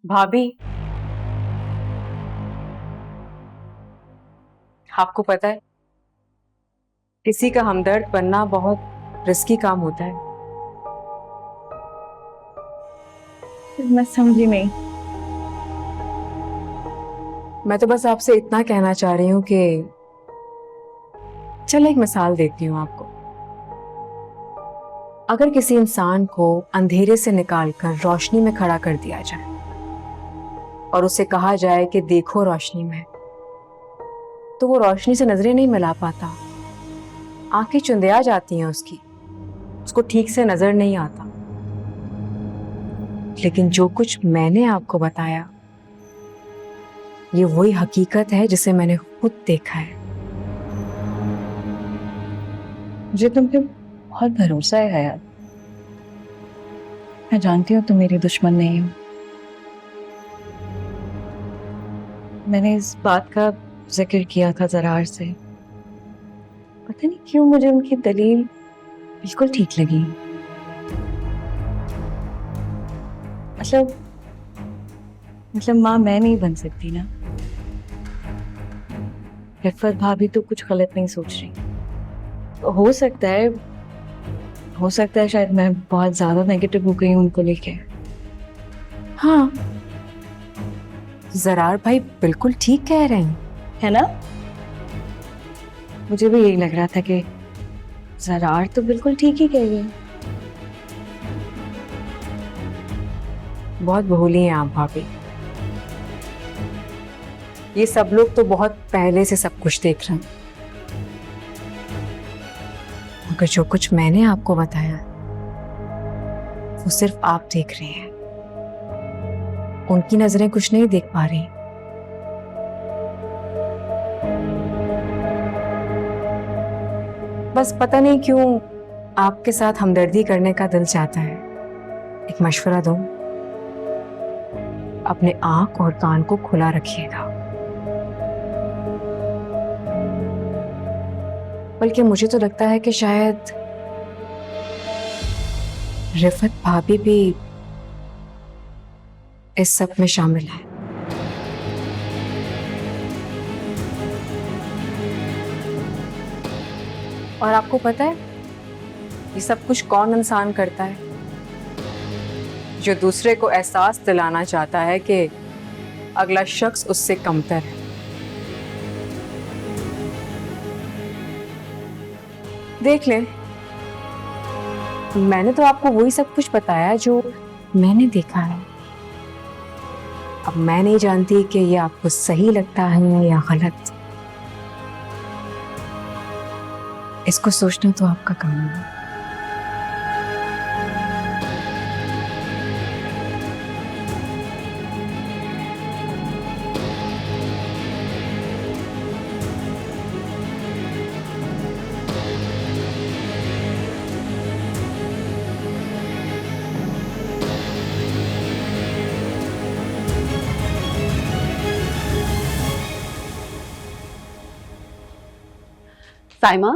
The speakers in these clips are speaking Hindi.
भाभी, आपको पता है किसी का हमदर्द बनना बहुत रिस्की काम होता है। मैं समझी नहीं। मैं तो बस आपसे इतना कहना चाह रही हूँ कि चलो एक मिसाल देती हूँ आपको। अगर किसी इंसान को अंधेरे से निकालकर रोशनी में खड़ा कर दिया जाए और उसे कहा जाए कि देखो रोशनी में, तो वो रोशनी से नजरें नहीं मिला पाता, आंखें चुंधिया जाती हैं उसको ठीक से नजर नहीं आता। लेकिन जो कुछ मैंने आपको बताया, ये वही हकीकत है जिसे मैंने खुद देखा है। मुझे तुम पे बहुत भरोसा है हयात। मैं जानती हूँ तुम मेरी दुश्मन नहीं हो। मैंने इस बात का जिक्र किया था जरार से। पता नहीं क्यों मुझे उनकी दलील बिल्कुल ठीक लगी। मतलब माँ मैं नहीं बन सकती ना। रिफत भाभी तो कुछ गलत नहीं सोच रही। हो सकता है शायद मैं बहुत ज्यादा नेगेटिव हो गई हूँ उनको लेके। हाँ, जरार भाई बिल्कुल ठीक कह रहे हैं। है ना? मुझे भी यही लग रहा था कि जरार तो बिल्कुल ठीक ही कह रही है। बहुत भोली हैं आप भाभी। ये सब लोग तो बहुत पहले से सब कुछ देख रहे हैं, मगर जो कुछ मैंने आपको बताया वो सिर्फ आप देख रहे हैं। उनकी नजरें कुछ नहीं देख पा रही। बस पता नहीं क्यों आपके साथ हमदर्दी करने का दिल चाहता है। एक मशवरा दूं, अपने आंख और कान को खुला रखिएगा। बल्कि मुझे तो लगता है कि शायद रिफत भाभी भी इस सब में शामिल है। और आपको पता है ये सब कुछ कौन इंसान करता है? जो दूसरे को एहसास दिलाना चाहता है कि अगला शख्स उससे कमतर है। देख लें, मैंने तो आपको वही सब कुछ बताया जो मैंने देखा है। अब मैं नहीं जानती कि ये आपको सही लगता है या गलत। इसको सोचना तो आपका काम है। साइमा,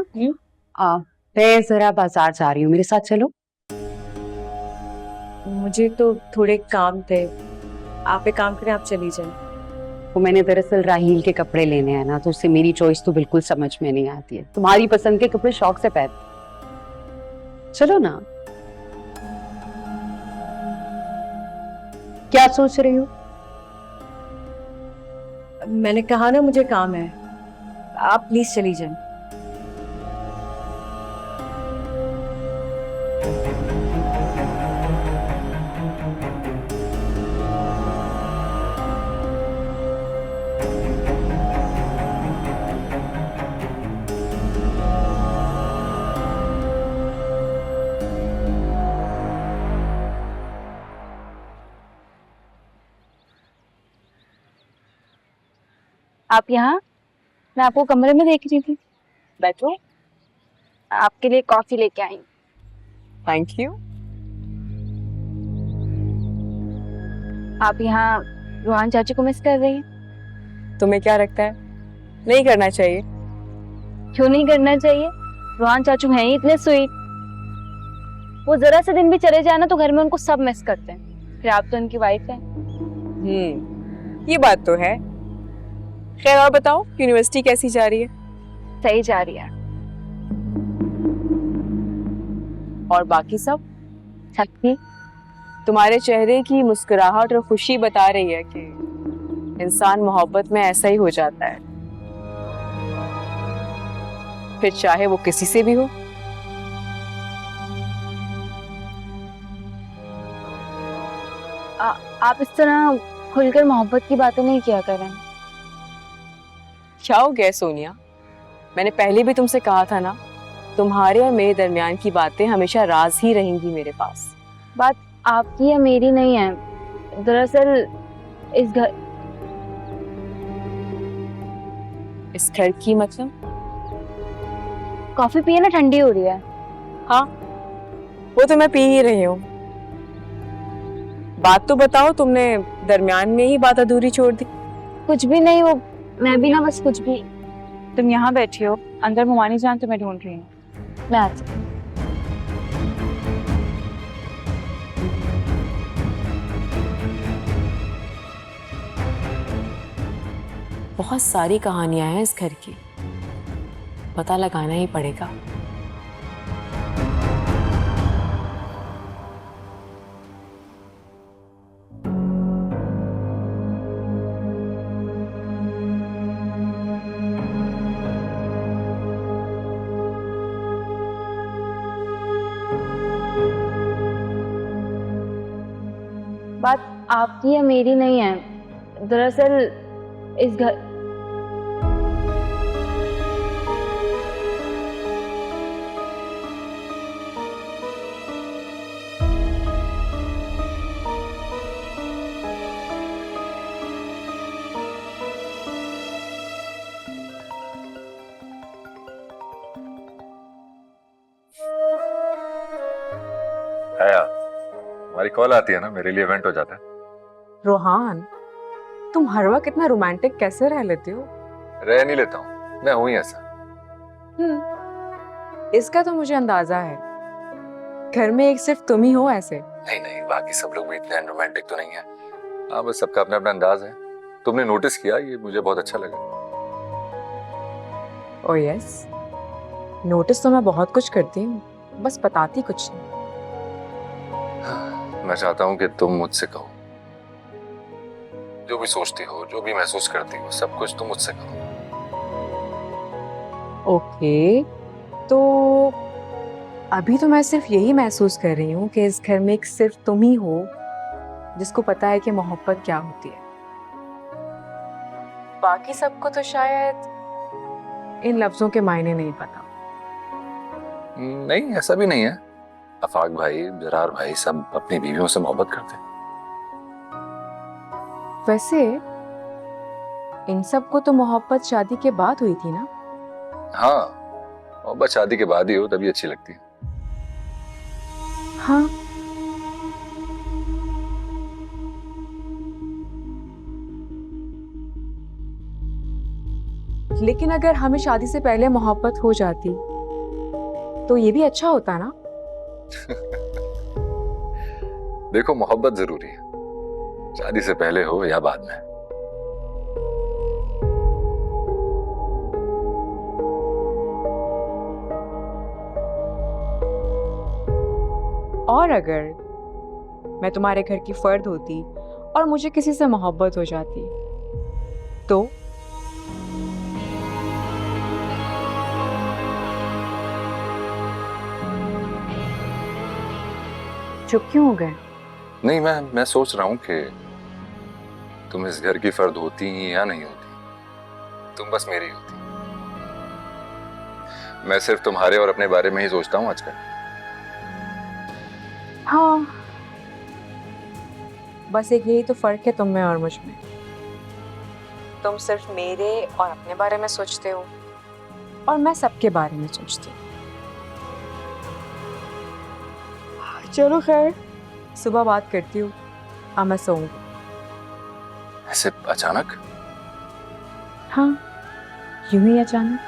मैं जरा बाजार जा रही हूँ, मेरे साथ चलो। मुझे तो थोड़े काम थे। आप एक काम करें, आप चली जाए। वो मैंने दरअसल राहील के कपड़े लेने हैं ना, तो उससे मेरी चॉइस तो बिल्कुल समझ में नहीं आती है। तुम्हारी पसंद के कपड़े शौक से पहन, चलो ना। क्या सोच रही हो? मैंने कहा ना मुझे काम है, आप प्लीज चली जाए। आप यहाँ? मैं आपको कमरे में देख रही थी। बैठो, आपके लिए कॉफी लेके आई। Thank you. आप यहाँ रोहान चाची को मिस कर रही हैं? तुम्हें क्या लगता है नहीं करना चाहिए? क्यों नहीं करना चाहिए? रोहान चाचू हैं ही इतने स्वीट। वो जरा से दिन भी चले जाए ना तो घर में उनको सब मिस करते हैं। फिर आप तो उनकी वाइफ हैं। ये बात तो है। खैर और बताओ, यूनिवर्सिटी कैसी जा रही है? सही जा रही है। और बाकी सब? सब ठीक। तुम्हारे चेहरे की मुस्कुराहट और खुशी बता रही है कि इंसान मोहब्बत में ऐसा ही हो जाता है, फिर चाहे वो किसी से भी हो। आप इस तरह खुलकर मोहब्बत की बातें नहीं किया करें। क्या हो गया सोनिया? मैंने पहले भी तुमसे कहा था ना, तुम्हारे और मेरे दरमियान की बातें हमेशा राज ही रहेंगी मेरे पास। बात आपकी या मेरी नहीं है, दरअसल इस घर की मतलब? कॉफी पिए ना, ठंडी हो रही है। हाँ, वो तो मैं पी ही रही हूँ। बात तो बताओ, तुमने दरमियान में ही बात अधूरी छोड़ दी। कुछ भी नहीं, वो मैं भी ना बस कुछ भी। तुम यहाँ बैठी हो, अंदर मुमानी जान तुम्हें ढूंढ रही हूँ। मैं आती हूँ। बहुत सारी कहानियां हैं इस घर की, पता लगाना ही पड़ेगा। बात आपकी या मेरी नहीं है, दरअसल इस घर हमारी कॉल आती है ना, मेरे लिए इवेंट हो जाता है। रोहान, तुम हर वक्त इतना रोमांटिक कैसे रह लेते हो? रह नहीं लेता हूँ, मैं हूं ही ऐसा। इसका तो मुझे अंदाजा है। घर में एक सिर्फ तुम ही हो ऐसे। नहीं नहीं, बाकी सब लोग भी इतने रोमांटिक तो नहीं है। हाँ, बस सबका अपना अपना अंदाज है। तुमने नोटिस किया, ये मुझे बहुत अच्छा लगा। ओह यस, नोटिस तो मैं बहुत कुछ करती हूँ, बस बताती कुछ नहीं। मैं चाहता हूँ कि तुम मुझसे कहो, जो भी सोचती हो, जो भी महसूस करती हो, सब कुछ तुम मुझसे कहो। ओके, तो अभी तो मैं सिर्फ यही महसूस कर रही हूँ कि इस घर में एक सिर्फ तुम ही हो जिसको पता है कि मोहब्बत क्या होती है। बाकी सबको तो शायद इन लफ्जों के मायने नहीं पता। नहीं, ऐसा भी नहीं है। अफाक भाई, जरार भाई सब अपनी बीवियों से मोहब्बत करते हैं। वैसे इन सबको तो मोहब्बत शादी के बाद हुई थी ना? हाँ, मोहब्बत शादी के बाद ही हो तभी अच्छी लगती है। हाँ, लेकिन अगर हमें शादी से पहले मोहब्बत हो जाती तो ये भी अच्छा होता ना? देखो, मोहब्बत जरूरी है, शादी से पहले हो या बाद में। और अगर मैं तुम्हारे घर की फर्द होती और मुझे किसी से मोहब्बत हो जाती तो? चुप क्यों हो गए? नहीं, मैं सोच रहा हूं कि तुम इस घर की फर्द होती ही या नहीं होती, तुम बस मेरी होती। मैं सिर्फ तुम्हारे और अपने बारे में ही सोचता हूं आजकल। हाँ, बस एक यही तो फर्क है तुम में और मुझ में। तुम सिर्फ मेरे और अपने बारे में सोचते हो और मैं सबके बारे में सोचती हूँ। चलो खैर, सुबह बात करती हूँ। अब मैं सोऊंगी। ऐसे अचानक? हाँ, यूं ही अचानक।